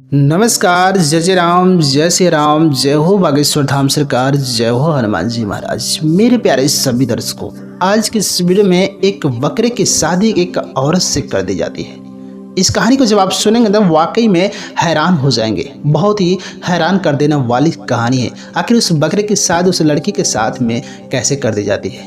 नमस्कार। जय राम, जय श्री राम, जय हो बागेश्वर धाम सरकार, जय हो हनुमान जी महाराज। मेरे प्यारे सभी दर्शकों, आज के इस वीडियो में एक बकरे की शादी एक औरत से कर दी जाती है। इस कहानी को जब आप सुनेंगे तो वाकई में हैरान हो जाएंगे। बहुत ही हैरान कर देने वाली कहानी है। आखिर उस बकरे की शादी उस लड़की के साथ में कैसे कर दी जाती है।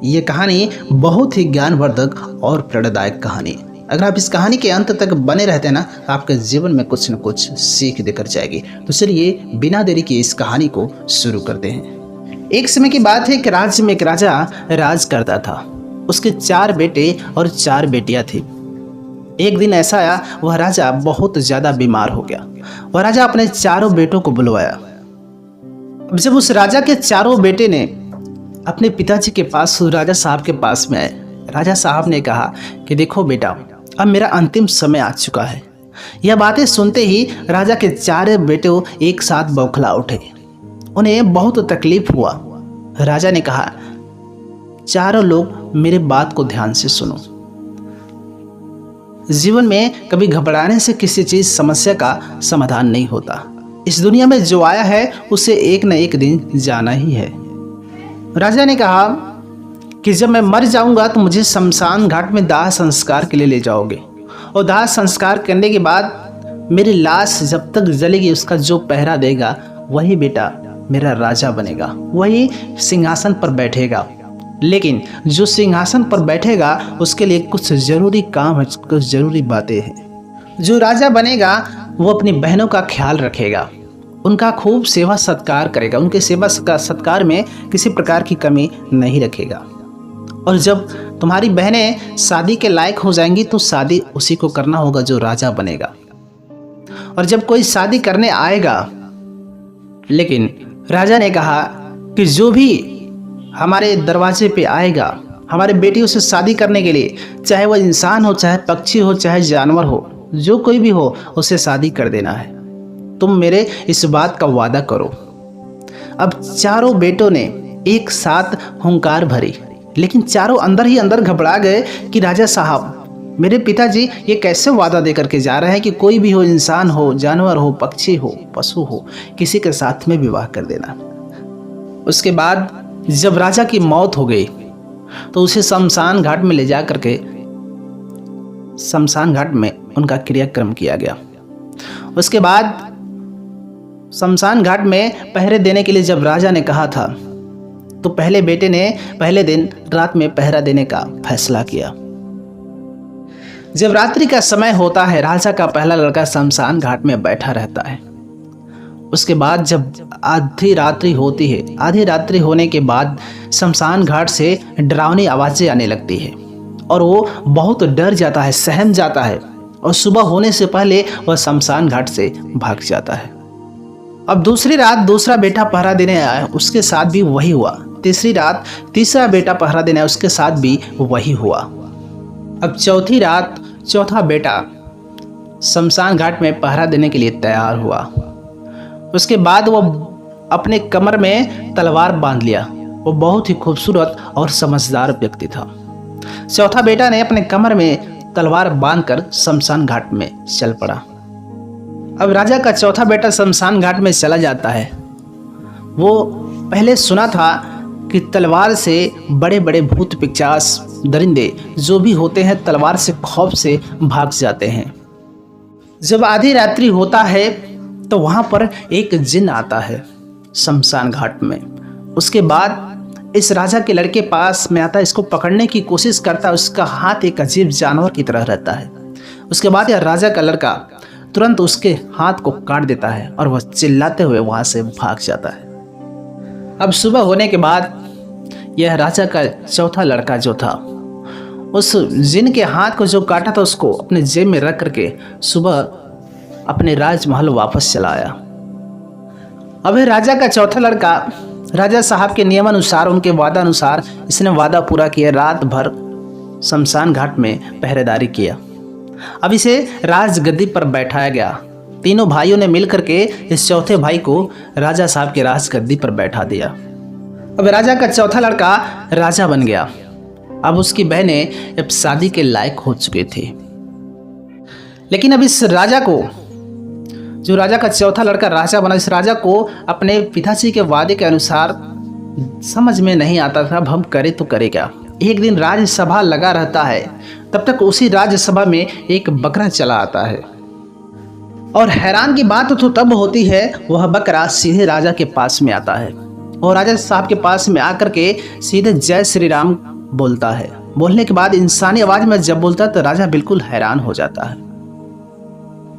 ये कहानी बहुत ही ज्ञानवर्धक और प्रेरणादायक कहानी है। अगर आप इस कहानी के अंत तक बने रहते हैं ना, तो आपके जीवन में कुछ न कुछ सीख देकर जाएगी। तो चलिए बिना देरी के इस कहानी को शुरू करते हैं। एक समय की बात है कि राज्य में एक राजा राज करता था। उसके 4 बेटे और 4 बेटियां थी। एक दिन ऐसा आया, वह राजा बहुत ज्यादा बीमार हो गया। वह राजा अपने 4 बेटों को बुलवाया। अब जब उस राजा के 4 बेटे ने अपने पिताजी के पास राजा साहब के पास में आए, राजा साहब ने कहा कि देखो बेटा, अब मेरा अंतिम समय आ चुका है। यह बातें सुनते ही राजा के 4 बेटे एक साथ बौखला उठे। उन्हें बहुत तकलीफ हुआ। राजा ने कहा, चारों लोग मेरे बात को ध्यान से सुनो। जीवन में कभी घबराने से किसी चीज समस्या का समाधान नहीं होता। इस दुनिया में जो आया है उसे एक न एक दिन जाना ही है। राजा ने कहा कि जब मैं मर जाऊंगा तो मुझे शमशान घाट में दाह संस्कार के लिए ले जाओगे, और दाह संस्कार करने के बाद मेरी लाश जब तक जलेगी उसका जो पहरा देगा वही बेटा मेरा राजा बनेगा, वही सिंहासन पर बैठेगा। लेकिन जो सिंहासन पर बैठेगा उसके लिए कुछ जरूरी काम है, कुछ जरूरी बातें हैं। जो राजा बनेगा वो अपनी बहनों का ख्याल रखेगा, उनका खूब सेवा सत्कार करेगा, उनके सेवा सत्कार में किसी प्रकार की कमी नहीं रखेगा। और जब तुम्हारी बहनें शादी के लायक हो जाएंगी तो शादी उसी को करना होगा जो राजा बनेगा। और जब कोई शादी करने आएगा, लेकिन राजा ने कहा कि जो भी हमारे दरवाजे पे आएगा हमारे बेटियों से शादी करने के लिए, चाहे वह इंसान हो, चाहे पक्षी हो, चाहे जानवर हो, जो कोई भी हो, उसे शादी कर देना है। तुम मेरे इस बात का वादा करो। अब 4 बेटों ने एक साथ हुंकार भरी, लेकिन चारों अंदर ही अंदर घबरा गए कि राजा साहब, मेरे पिताजी ये कैसे वादा दे करके जा रहे हैं कि कोई भी हो, इंसान हो, जानवर हो, पक्षी हो, पशु हो, किसी के साथ में विवाह कर देना। उसके बाद जब राजा की मौत हो गई तो उसे शमशान घाट में ले जा करके शमशान घाट में उनका क्रियाक्रम किया गया। उसके बाद शमशान घाट में पहरे देने के लिए जब राजा ने कहा था तो पहले बेटे ने पहले दिन रात में पहरा देने का फैसला किया। जब रात्रि का समय होता है, राजा का पहला लड़का शमशान घाट में बैठा रहता है। उसके बाद जब आधी रात्रि होती है, आधी रात्रि होने के बाद शमशान घाट से डरावनी आवाजें आने लगती है और वो बहुत डर जाता है, सहम जाता है, और सुबह होने से पहले वह शमशान घाट से भाग जाता है। अब दूसरी रात दूसरा बेटा पहरा देने आया, उसके साथ भी वही हुआ। तीसरी रात तीसरा बेटा पहरा देने आया, उसके साथ भी वही हुआ। अब चौथी रात चौथा बेटा शमशान घाट में पहरा देने के लिए तैयार हुआ। उसके बाद वो अपने कमर में तलवार बांध लिया। वो बहुत ही खूबसूरत और समझदार व्यक्ति था। चौथा बेटा ने अपने कमर में तलवार बांधकर शमशान घाट में चल पड़ा। अब राजा का चौथा बेटा शमशान घाट में चला जाता है। वो पहले सुना था कि तलवार से बड़े बड़े भूत पिशाच दरिंदे जो भी होते हैं तलवार से खौफ से भाग जाते हैं। जब आधी रात्रि होता है तो वहां पर एक जिन आता है शमशान घाट में। उसके बाद इस राजा के लड़के पास में आता है, इसको पकड़ने की कोशिश करता है। उसका हाथ एक अजीब जानवर की तरह रहता है। उसके बाद यह राजा का लड़का तुरंत उसके हाथ को काट देता है और वह चिल्लाते हुए वहां से भाग जाता है। अब सुबह होने के बाद यह राजा का चौथा लड़का जो था, उस जिन के हाथ को जो काटा था उसको अपने जेब में रख करके सुबह अपने राजमहल वापस चला आया। अब राजा का चौथा लड़का राजा साहब के नियमानुसार, उनके वादा अनुसार इसने वादा पूरा किया। रात भर शमशान घाट में पहरेदारी किया। अब इसे राजगद्दी पर बैठाया गया। तीनों भाइयों ने मिलकर के इस चौथे भाई को राजा साहब के राजगद्दी पर बैठा दिया। अब राजा का चौथा लड़का राजा बन गया। अब उसकी बहनें अब शादी के लायक हो चुकी थी। लेकिन अब इस राजा को, जो राजा का चौथा लड़का राजा बना, इस राजा को अपने पिताजी के वादे के अनुसार समझ में नहीं आता था अब हम करें तो करें क्या। एक दिन राज्यसभा लगा रहता है, तब तक उसी राज्यसभा में एक बकरा चला आता है और हैरान की बात तो तब होती है, वह बकरा सीधे राजा के पास में आता है और राजा साहब के पास में आकर के सीधे जय श्री राम बोलता है। बोलने के बाद इंसानी आवाज में जब बोलता है तो राजा बिल्कुल हैरान हो जाता है।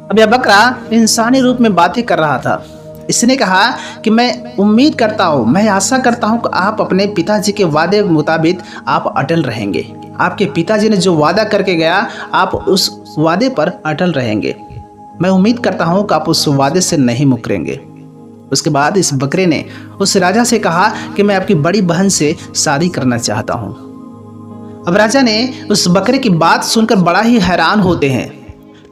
अब यह बकरा इंसानी रूप में बातें कर रहा था। इसने कहा कि मैं उम्मीद करता हूँ, मैं आशा करता हूँ कि आप अपने पिताजी के वादे के मुताबिक आप अटल रहेंगे। आपके पिताजी ने जो वादा करके गया आप उस वादे पर अटल रहेंगे। मैं उम्मीद करता हूँ कि आप उस वादे से नहीं मुकरेंगे। उसके बाद इस बकरे ने उस राजा से कहा कि मैं आपकी बड़ी बहन से शादी करना चाहता हूँ। अब राजा ने उस बकरे की बात सुनकर बड़ा ही हैरान होते हैं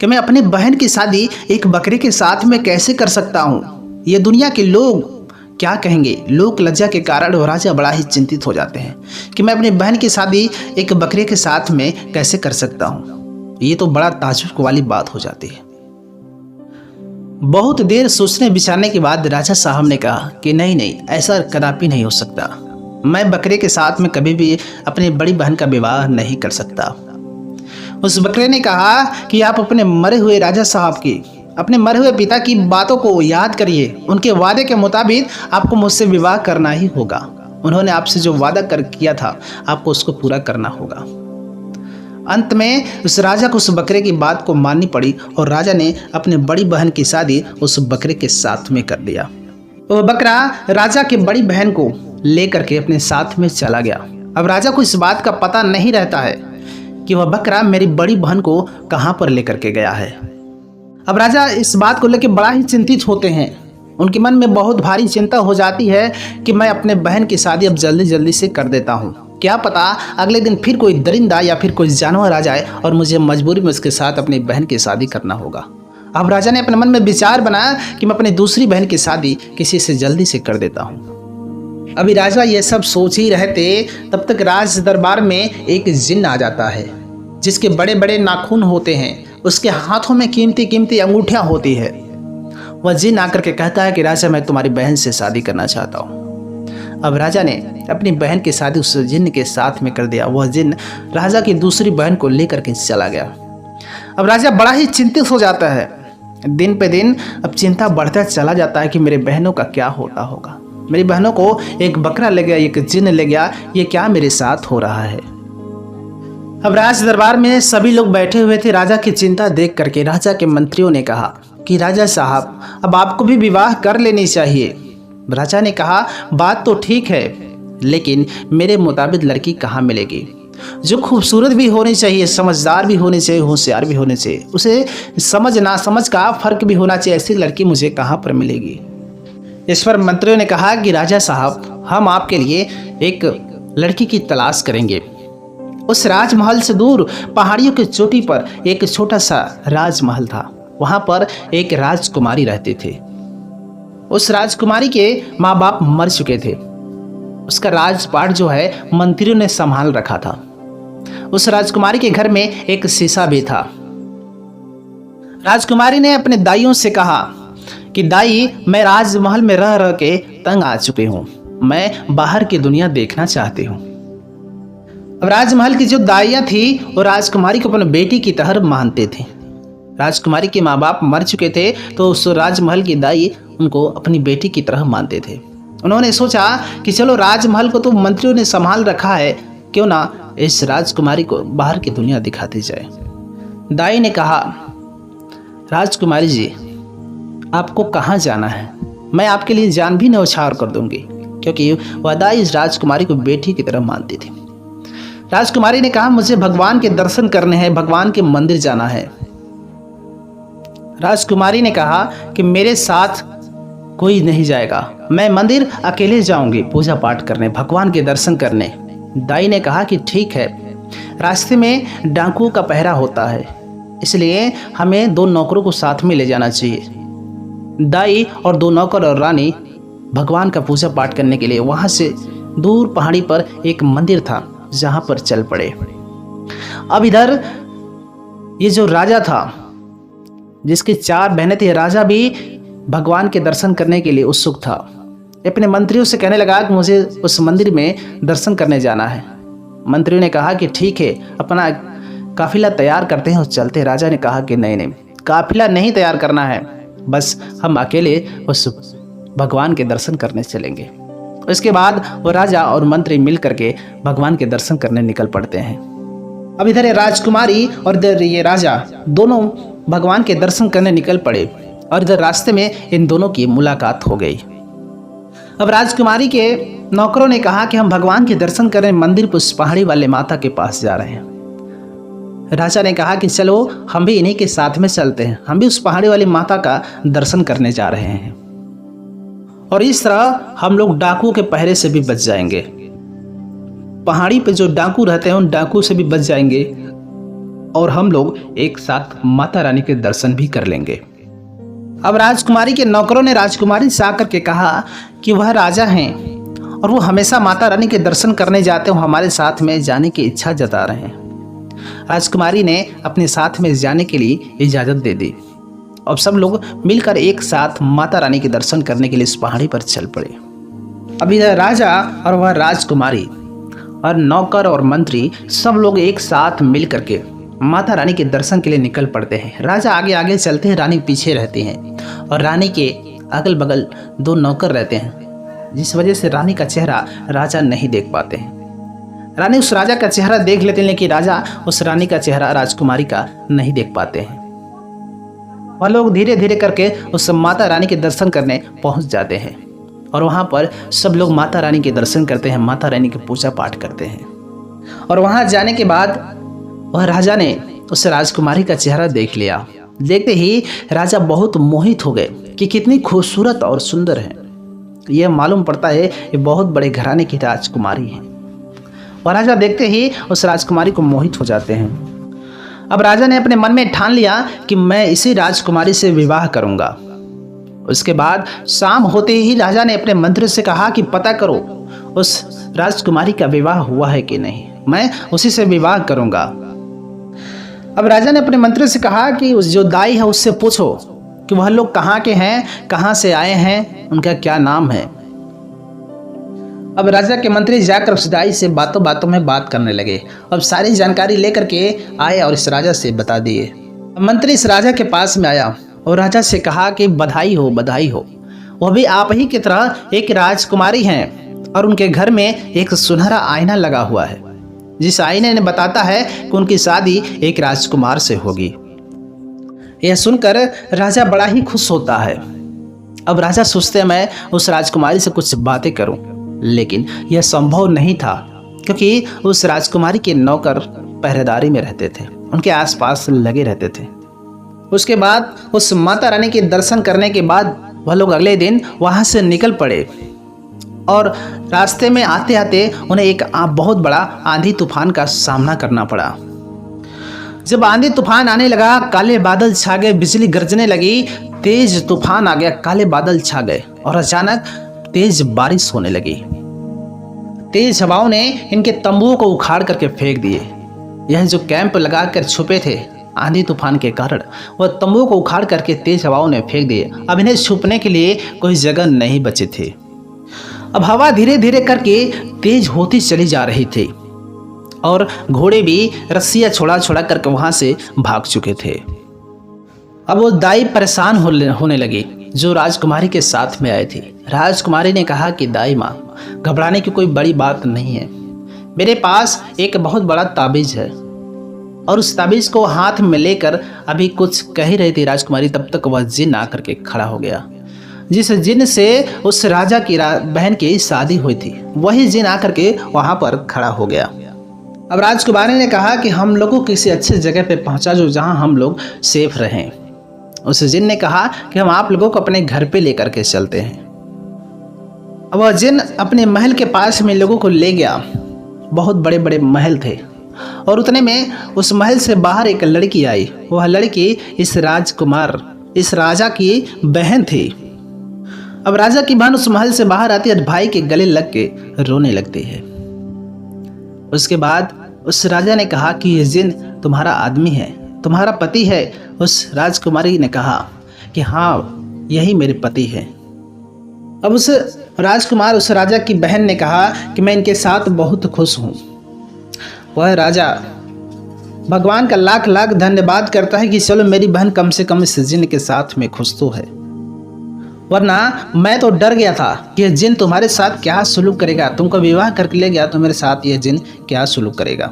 कि मैं अपनी बहन की शादी एक बकरे के साथ में कैसे कर सकता हूँ, ये दुनिया के लोग क्या कहेंगे। लोक लज्जा के कारण वो राजा बड़ा ही चिंतित हो जाते हैं कि मैं अपनी बहन की शादी एक बकरे के साथ में कैसे कर सकता हूँ। ये तो बड़ा ताज्जुब वाली बात हो जाती है। बहुत देर सोचने विचारने के बाद राजा साहब ने कहा कि नहीं नहीं, ऐसा कदापि नहीं हो सकता। मैं बकरे के साथ में कभी भी अपनी बड़ी बहन का विवाह नहीं कर सकता। उस बकरे ने कहा कि आप अपने मरे हुए राजा साहब की, अपने मरे हुए पिता की बातों को याद करिए। उनके वादे के मुताबिक आपको मुझसे विवाह करना ही होगा। उन्होंने आपसे जो वादा किया था आपको उसको पूरा करना होगा। अंत में उस राजा को उस बकरे की बात को माननी पड़ी और राजा ने अपनी बड़ी बहन की शादी उस बकरे के साथ में कर दिया। वह बकरा राजा की बड़ी बहन को लेकर के अपने साथ में चला गया। अब राजा को इस बात का पता नहीं रहता है कि वह बकरा मेरी बड़ी बहन को कहाँ पर लेकर के गया है। अब राजा इस बात को लेकर बड़ा ही चिंतित होते हैं। उनके मन में बहुत भारी चिंता हो जाती है कि मैं अपने बहन की शादी अब जल्दी जल्दी से कर देता हूँ। क्या पता अगले दिन फिर कोई दरिंदा या फिर कोई जानवर आ जाए और मुझे मजबूरी में उसके साथ अपनी बहन की शादी करना होगा। अब राजा ने अपने मन में विचार बनाया कि मैं अपनी दूसरी बहन की शादी किसी से जल्दी से कर देता हूँ। अभी राजा ये सब सोच ही रहे थे, तब तक राज दरबार में एक जिन्न आ जाता है जिसके बड़े बड़े नाखून होते हैं। उसके हाथों में कीमती कीमती अंगूठियाँ होती है। वह जिन्न आकर के कहता है कि राजा मैं तुम्हारी बहन से शादी करना चाहता हूँ। अब राजा ने अपनी बहन की शादी उस जिन्न के साथ में कर दिया। वह जिन्न राजा की दूसरी बहन को लेकर के चला गया। अब राजा बड़ा ही चिंतित हो जाता है। दिन पे दिन अब चिंता बढ़ता चला जाता है कि मेरे बहनों का क्या होता होगा। मेरी बहनों को एक बकरा ले गया, एक जिन्न ले गया, ये क्या मेरे साथ हो रहा है। अब राज दरबार में सभी लोग बैठे हुए थे। राजा की चिंता देख करके राजा के मंत्रियों ने कहा कि राजा साहब अब आपको भी विवाह कर लेनी चाहिए। राजा ने कहा बात तो ठीक है, लेकिन मेरे मुताबिक लड़की कहाँ मिलेगी जो खूबसूरत भी होनी चाहिए, समझदार भी होनी चाहिए, होशियार भी होनी चाहिए, उसे समझ ना समझ का फर्क भी होना चाहिए। ऐसी लड़की मुझे कहाँ पर मिलेगी। इस पर मंत्रियों ने कहा कि राजा साहब हम आपके लिए एक लड़की की तलाश करेंगे। उस राजमहल से दूर पहाड़ियों की चोटी पर एक छोटा सा राजमहल था। वहां पर एक राजकुमारी रहते थे। उस राजकुमारी के माँ बाप मर चुके थे। उसका राजपाट जो है मंत्रियों ने संभाल रखा था। उस राजकुमारी के घर में एक शीशा भी था। राजकुमारी ने अपने दाइयों से कहा कि दाई मैं राजमहल में रह रह के तंग आ चुकी हूँ, मैं बाहर की दुनिया देखना चाहती हूँ। अब राजमहल की जो दाइयाँ थी वो राजकुमारी को अपने बेटी की तरह मानते थे। राजकुमारी के माँ बाप मर चुके थे तो उस राजमहल की दाई उनको अपनी बेटी की तरह मानते थे। उन्होंने सोचा कि चलो राजमहल को तो मंत्रियों ने संभाल रखा है, क्यों ना इस राजकुमारी को बाहर की दुनिया दिखाती जाए। दाई ने कहा राजकुमारी जी आपको कहाँ जाना है, मैं आपके लिए जान भी न्यौछावर कर दूंगी, क्योंकि वह दाई इस राजकुमारी को बेटी की तरह मानती थी। राजकुमारी ने कहा मुझे भगवान के दर्शन करने हैं, भगवान के मंदिर जाना है। राजकुमारी ने कहा कि मेरे साथ कोई नहीं जाएगा, मैं मंदिर अकेले जाऊंगी पूजा पाठ करने, भगवान के दर्शन करने। दाई ने कहा कि ठीक है, रास्ते में डाकुओं का पहरा होता है, इसलिए हमें 2 नौकरों को साथ में ले जाना चाहिए। दाई और 2 नौकर और रानी भगवान का पूजा पाठ करने के लिए वहां से दूर पहाड़ी पर एक मंदिर था जहां पर चल पड़े। अब इधर ये जो राजा था जिसकी 4 बहनें थी। राजा भी भगवान के दर्शन करने के लिए उत्सुक था। अपने मंत्रियों से कहने लगा कि मुझे उस मंदिर में दर्शन करने जाना है। मंत्रियों ने कहा कि ठीक है, अपना काफिला तैयार करते हैं और चलते हैं। राजा ने कहा कि नहीं, काफिला नहीं तैयार करना है, बस हम अकेले उस भगवान के दर्शन करने चलेंगे। उसके बाद वो राजा और मंत्री मिल करके भगवान के दर्शन करने निकल पड़ते हैं। अब इधर राजकुमारी और इधर ये राजा दोनों भगवान के दर्शन करने निकल पड़े और इधर रास्ते में इन दोनों की मुलाकात हो गई। अब राजकुमारी के नौकरों ने कहा कि हम भगवान के दर्शन करने मंदिर पर उस पहाड़ी वाले माता के पास जा रहे हैं। राजा ने कहा कि चलो हम भी इन्हीं के साथ में चलते हैं, हम भी उस पहाड़ी वाली माता का दर्शन करने जा रहे हैं और इस तरह हम लोग डाकुओं के पहरे से भी बच जाएंगे। पहाड़ी पे जो डाकू रहते हैं उन डाकू से भी बच जाएंगे और हम लोग एक साथ माता रानी के दर्शन भी कर लेंगे। अब राजकुमारी के नौकरों ने राजकुमारी से आकर के कहा कि वह राजा हैं और वो हमेशा माता रानी के दर्शन करने जाते हो, हमारे साथ में जाने की इच्छा जता रहे हैं। राजकुमारी ने अपने साथ में जाने के लिए इजाज़त दे दी। अब सब लोग मिलकर एक साथ माता रानी के दर्शन करने के लिए इस पहाड़ी पर चल पड़े। अब इधर राजा और वह राजकुमारी और नौकर और मंत्री सब लोग एक साथ मिल करके माता रानी के दर्शन के लिए निकल पड़ते हैं। राजा आगे आगे चलते हैं, रानी पीछे रहती हैं और रानी के अगल बगल 2 नौकर रहते हैं, जिस वजह से रानी का चेहरा राजा नहीं देख पाते हैं। रानी उस राजा का चेहरा देख लेते हैं लेकिन राजा उस रानी का चेहरा राजकुमारी का नहीं देख पाते हैं। वह लोग धीरे धीरे करके उस माता रानी के दर्शन करने पहुंच जाते हैं और वहां पर सब लोग माता रानी के दर्शन करते हैं, माता रानी की पूजा पाठ करते हैं। और वहां जाने के बाद वह राजा ने उस राजकुमारी का चेहरा देख लिया। देखते ही राजा बहुत मोहित हो गए कि कितनी खूबसूरत और सुंदर है। यह मालूम पड़ता है ये बहुत बड़े घराने की राजकुमारी है। वह राजा देखते ही उस राजकुमारी को मोहित हो जाते हैं। अब राजा ने अपने मन में ठान लिया कि मैं इसी राजकुमारी से विवाह करूंगा। उसके बाद शाम होते ही राजा ने अपने मंत्री से कहा कि पता करो उस राजकुमारी का विवाह हुआ है कि नहीं, मैं उसी से विवाह करूंगा। अब राजा ने अपने मंत्री से कहा कि उस जो दाई है उससे पूछो कि वह लोग कहाँ के हैं, कहाँ से आए हैं, उनका क्या नाम है। अब राजा के मंत्री जाकर उस दाई से बातों बातों में बात करने लगे। अब सारी जानकारी लेकर के आए और इस राजा से बता दिए। मंत्री इस राजा के पास में आया और राजा से कहा कि बधाई हो, बधाई हो। वह भी आप ही की तरह एक राजकुमारी हैं और उनके घर में एक सुनहरा आईना लगा हुआ है, जिस आईने ने बताता है कि उनकी शादी एक राजकुमार से होगी। यह सुनकर राजा बड़ा ही खुश होता है। अब राजा सोचते हैं मैं उस राजकुमारी से कुछ बातें करूं, लेकिन यह संभव नहीं था क्योंकि उस राजकुमारी के नौकर पहरेदारी में रहते थे, उनके आसपास लगे रहते थे। उसके बाद उस माता रानी के दर्शन करने के बाद वह लोग अगले दिन वहां से निकल पड़े और रास्ते में आते आते उन्हें एक बहुत बड़ा आंधी तूफान का सामना करना पड़ा। जब आंधी तूफान आने लगा, काले बादल छा गए, बिजली गरजने लगी, तेज तूफान आ गया, काले बादल छा गए और अचानक तेज बारिश होने लगी। तेज हवाओं ने इनके तंबुओं को उखाड़ करके फेंक दिए। यह जो कैंप लगा कर छुपे थे आंधी तूफान के कारण, वह तंबुओं को उखाड़ करके तेज हवाओं ने फेंक दिए। अब इन्हें छुपने के लिए कोई जगह नहीं बचे थे। अब हवा धीरे धीरे करके तेज होती चली जा रही थी और घोड़े भी रस्सियां छोड़ा छोड़ा करके वहां से भाग चुके थे। अब वो दाई परेशान होने लगी जो राजकुमारी के साथ में आए थे। राजकुमारी ने कहा कि दाई माँ, घबराने की कोई बड़ी बात नहीं है, मेरे पास एक बहुत बड़ा ताबीज है। और उस ताबीज को हाथ में लेकर अभी कुछ कह ही रही थी राजकुमारी, तब तक वह जिन आकर के खड़ा हो गया। जिस जिन से उस राजा की बहन की शादी हुई थी, वही जिन आकर के वहां पर खड़ा हो गया। अब राजकुमारी ने कहा कि हम लोगों को किसी अच्छी जगह पे पहुंचा जो जहां हम लोग सेफ रहें। उस जिन ने कहा कि हम आप लोगों को अपने घर पे लेकर के चलते हैं। अब वह जिन अपने महल के पास में लोगों को ले गया। बहुत बड़े बड़े महल थे और उतने में उस महल से बाहर एक लड़की आई। वह लड़की इस राजा की बहन थी। अब राजा की बहन उस महल से बाहर आती है, भाई के गले लग के रोने लगती है। उसके बाद उस राजा ने कहा कि ये जिन तुम्हारा आदमी है, तुम्हारा पति है उस राजकुमारी ने कहा कि हाँ, यही मेरे पति है। अब उस राजकुमार उस राजा की बहन ने कहा कि मैं इनके साथ बहुत खुश हूँ। वह राजा भगवान का लाख लाख धन्यवाद करता है कि चलो मेरी बहन कम से कम इस जिन के साथ में खुश तो है, वरना मैं तो डर गया था कि यह जिन तुम्हारे साथ क्या सुलूक करेगा। तुमको विवाह करके ले गया तो मेरे साथ यह जिन क्या सुलूक करेगा।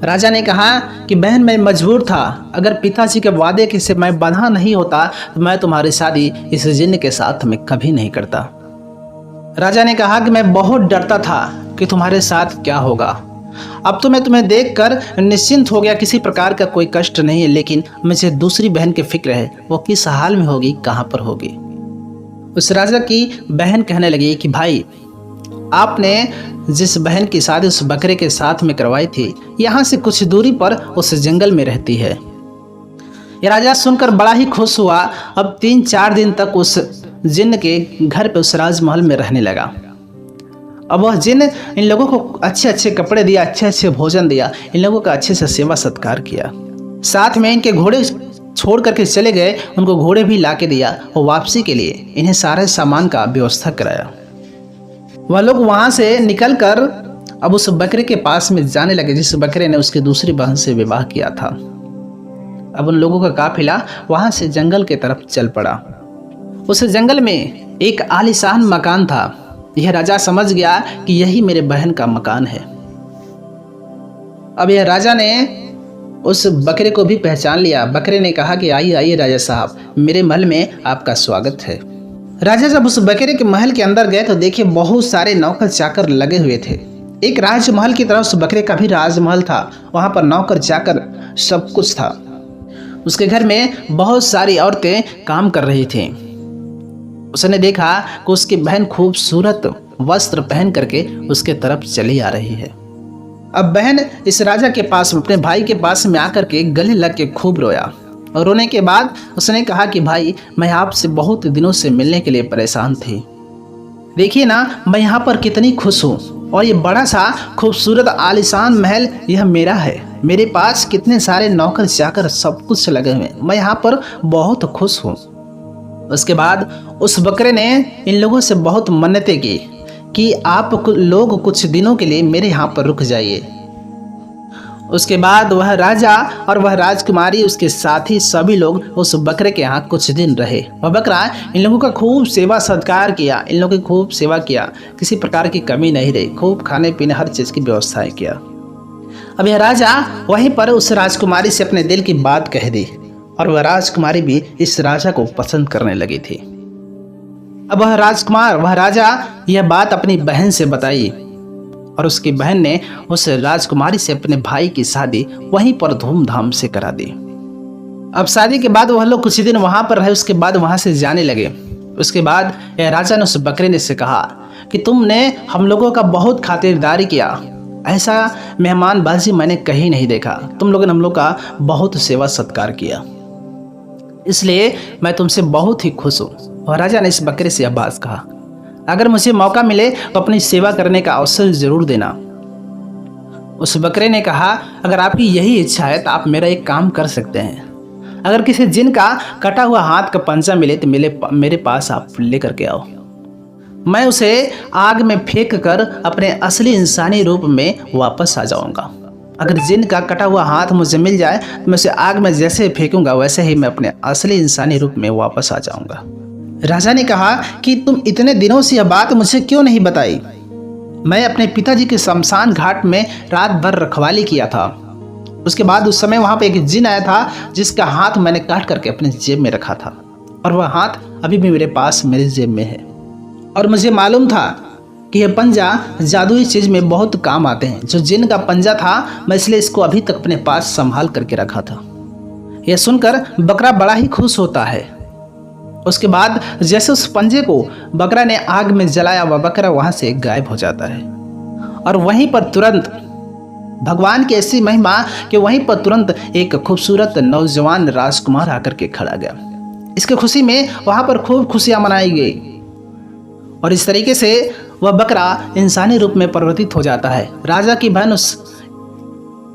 राजा ने कहा कि बहन मैं मजबूर था, अगर पिताजी के वादे के से मैं बंधा नहीं होता तो मैं तुम्हारी शादी इस जिन के साथ में कभी नहीं करता। राजा ने कहा कि मैं बहुत डरता था कि तुम्हारे साथ क्या होगा। अब तो मैं तुम्हें देखकर निश्चिंत हो गया, किसी प्रकार का कोई कष्ट नहीं है, लेकिन मुझे दूसरी बहन की फिक्र है, वो किस हाल में होगी, कहाँ पर होगी। उस राजा की बहन कहने लगी कि भाई, आपने जिस बहन की शादी उस बकरे के साथ में करवाई थी, यहाँ से कुछ दूरी पर उस जंगल में रहती है। ये राजा सुनकर बड़ा ही खुश हुआ। अब 3-4 दिन तक उस जिन के घर पे उस राजमहल में रहने लगा। अब वह जिन इन लोगों को अच्छे अच्छे कपड़े दिया, अच्छे अच्छे भोजन दिया, इन लोगों का अच्छे से सेवा सत्कार किया। साथ में इनके घोड़े छोड़ करके चले गए, उनको घोड़े भी ला के दिया और वापसी के लिए इन्हें सारे सामान का व्यवस्था कराया। वह लोग वहाँ से निकल कर अब उस बकरे के पास में जाने लगे जिस बकरे ने उसकी दूसरी बहन से विवाह किया था। अब उन लोगों का काफिला वहाँ से जंगल के तरफ चल पड़ा। उस जंगल में एक आलीशान मकान था। यह राजा समझ गया कि यही मेरे बहन का मकान है। अब यह राजा ने उस बकरे को भी पहचान लिया। बकरे ने कहा कि आइए आइए राजा साहब, मेरे महल में आपका स्वागत है। राजा जब उस बकरे के महल के अंदर गए तो देखिए बहुत सारे नौकर चाकर लगे हुए थे। एक राजमहल की तरह उस बकरे का भी राजमहल था। वहाँ पर नौकर चाकर सब कुछ था। उसके घर में बहुत सारी औरतें काम कर रही थीं। उसने देखा कि उसकी बहन खूबसूरत वस्त्र पहन करके उसके तरफ चली आ रही है। अब बहन इस राजा के पास अपने भाई के पास में आकर के गले लग के खूब रोया और रोने के बाद उसने कहा कि भाई, मैं आपसे बहुत दिनों से मिलने के लिए परेशान थी। देखिए ना, मैं यहाँ पर कितनी खुश हूँ और ये बड़ा सा खूबसूरत आलीशान महल यह मेरा है। मेरे पास कितने सारे नौकर चाकर सब कुछ लगे हुए हैं। मैं यहाँ पर बहुत खुश हूँ। उसके बाद उस बकरे ने इन लोगों से बहुत मन्नतें की कि आप लोग कुछ दिनों के लिए मेरे यहाँ पर रुक जाइए। उसके बाद वह राजा और वह राजकुमारी उसके साथ ही सभी लोग उस बकरे के यहाँ कुछ दिन रहे। वह बकरा इन लोगों का खूब सेवा सत्कार किया, इन लोगों की खूब सेवा किया, किसी प्रकार की कमी नहीं रही, खूब खाने पीने हर चीज़ की व्यवस्थाएं किया। अब यह राजा वहीं पर उस राजकुमारी से अपने दिल की बात कह दी और वह राजकुमारी भी इस राजा को पसंद करने लगी थी। अब वह राजा यह बात अपनी बहन से बताई और उसकी बहन ने उस राजकुमारी से अपने भाई की शादी वहीं पर धूमधाम से करा दी। अब शादी के बाद वह लोग कुछ दिन वहां पर रहे, उसके बाद वहां से जाने लगे। उसके बाद यह राजा ने उस बकरे ने से कहा कि तुमने हम लोगों का बहुत खातिरदारी किया, ऐसा मेहमानबाजी मैंने कहीं नहीं देखा। तुम लोगों ने हम लोग का बहुत सेवा सत्कार किया, इसलिए मैं तुमसे बहुत ही खुश हूँ। और राजा ने इस बकरे से यह बात कहा, अगर मुझे मौका मिले तो अपनी सेवा करने का अवसर जरूर देना। उस बकरे ने कहा, अगर आपकी यही इच्छा है तो आप मेरा एक काम कर सकते हैं। अगर किसी जिन का कटा हुआ हाथ का पंजा मिले तो मेरे पास आप लेकर के आओ। मैं उसे आग में फेंक कर अपने असली इंसानी रूप में वापस आ जाऊंगा। अगर जिन का कटा हुआ हाथ मुझे मिल जाए तो मैं उसे आग में जैसे फेंकूंगा वैसे ही मैं अपने असली इंसानी रूप में वापस आ जाऊंगा। राजा ने कहा कि तुम इतने दिनों से यह बात मुझे क्यों नहीं बताई? मैं अपने पिताजी के शमशान घाट में रात भर रखवाली किया था। उसके बाद उस समय वहाँ पे एक जिन आया था जिसका हाथ मैंने काट करके अपने जेब में रखा था और वह हाथ अभी भी मेरे पास मेरे जेब में है। और मुझे मालूम था कि यह पंजा जादुई चीज़ में बहुत काम आते हैं। जो जिन का पंजा था मैं इसलिए इसको अभी तक अपने पास संभाल करके रखा था। यह सुनकर बकरा बड़ा ही खुश होता है। उसके बाद जैसे उस पंजे को बकरा ने आग में जलाया, वह बकरा वहां से गायब हो जाता है और वहीं पर तुरंत भगवान की ऐसी महिमा कि वहीं पर तुरंत एक खूबसूरत नौजवान राजकुमार आकर के खड़ा गया। इसके खुशी में वहां पर खूब खुशियां मनाई गई और इस तरीके से वह बकरा इंसानी रूप में परिवर्तित हो जाता है। राजा की बहन उस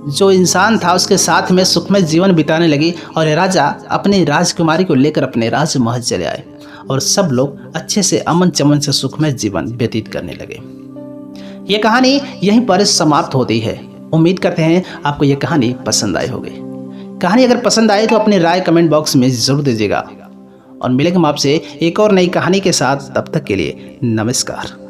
जो इंसान था उसके साथ में सुखमय जीवन बिताने लगी और राजा अपनी राजकुमारी को लेकर अपने राजमहल चले आए और सब लोग अच्छे से अमन चमन से सुखमय जीवन व्यतीत करने लगे। ये कहानी यहीं पर समाप्त होती है। उम्मीद करते हैं आपको ये कहानी पसंद आई होगी। कहानी अगर पसंद आए तो अपनी राय कमेंट बॉक्स में ज़रूर दीजिएगा और मिलेंगे हम आपसे एक और नई कहानी के साथ। तब तक के लिए नमस्कार।